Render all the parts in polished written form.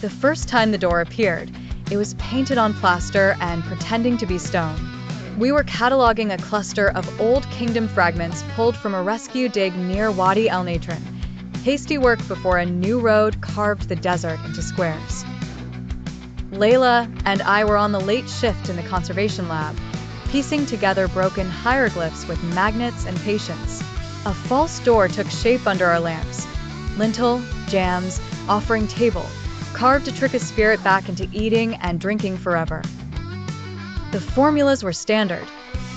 The first time the door appeared, it was painted on plaster and pretending to be stone. We were cataloging a cluster of old kingdom fragments pulled from a rescue dig near Wadi El Natron. Hasty work before a new road carved the desert into squares. Layla and I were on the late shift in the conservation lab, piecing together broken hieroglyphs with magnets and patience. A false door took shape under our lamps. Lintel, jams, offering table, carved to trick a spirit back into eating and drinking forever. The formulas were standard,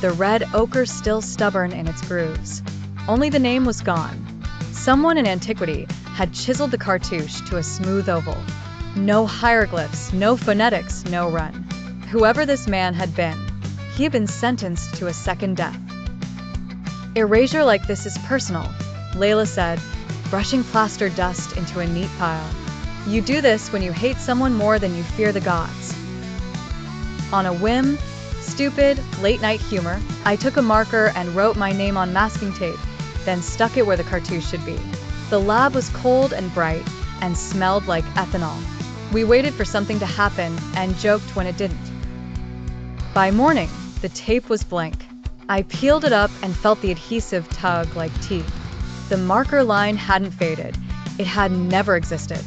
the red ochre still stubborn in its grooves. Only the name was gone. Someone in antiquity had chiseled the cartouche to a smooth oval. No hieroglyphs, no phonetics, no run. Whoever this man had been, he had been sentenced to a second death. Erasure like this is personal, Layla said, brushing plaster dust into a neat pile. You do this when you hate someone more than you fear the gods. On a whim, stupid, late-night humor, I took a marker and wrote my name on masking tape, then stuck it where the cartouche should be. The lab was cold and bright and smelled like ethanol. We waited for something to happen and joked when it didn't. By morning, the tape was blank. I peeled it up and felt the adhesive tug like teeth. The marker line hadn't faded. It had never existed.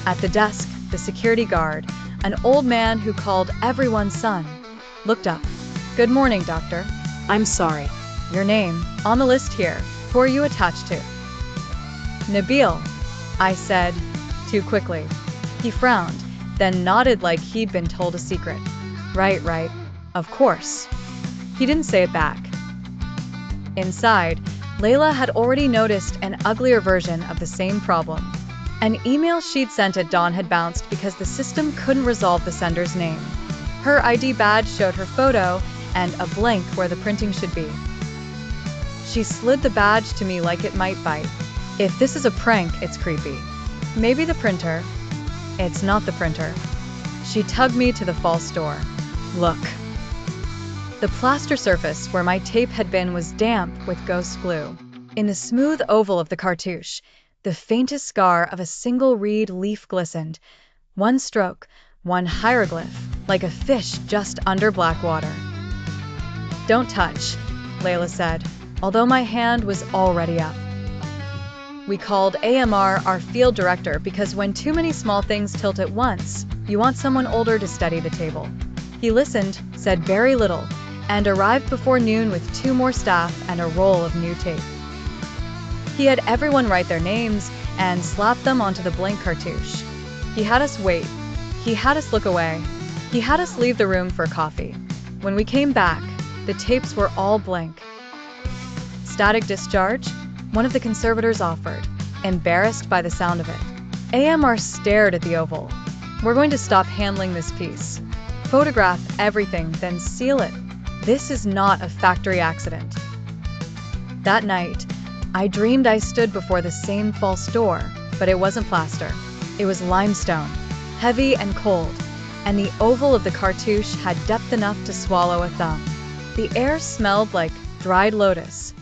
At the desk, the security guard, an old man who called everyone son, looked up. Good morning, doctor. I'm sorry. Your name, on the list here. Who are you attached to? Nabil, I said, too quickly. He frowned, then nodded like he'd been told a secret. Right, of course. He didn't say it back. Inside, Layla had already noticed an uglier version of the same problem. An email she'd sent at dawn had bounced because the system couldn't resolve the sender's name. Her ID badge showed her photo and a blank where the printing should be. She slid the badge to me like it might bite. If this is a prank, it's creepy. Maybe the printer. It's not the printer. She tugged me to the false door. Look. The plaster surface where my tape had been was damp with ghost glue. In the smooth oval of the cartouche, the faintest scar of a single reed leaf glistened. One stroke, one hieroglyph, like a fish just under black water. Don't touch, Layla said, although my hand was already up. We called AMR our field director because when too many small things tilt at once, you want someone older to steady the table. He listened, said very little, and arrived before noon with 2 more staff and a roll of new tape. He had everyone write their names and slap them onto the blank cartouche. He had us wait. He had us look away. He had us leave the room for coffee. When we came back, the tapes were all blank. Static discharge? One of the conservators offered, embarrassed by the sound of it. AMR stared at the oval. We're going to stop handling this piece. Photograph everything, then seal it. This is not a factory accident. That night, I dreamed I stood before the same false door, but it wasn't plaster. It was limestone, heavy and cold, and the oval of the cartouche had depth enough to swallow a thumb. The air smelled like dried lotus,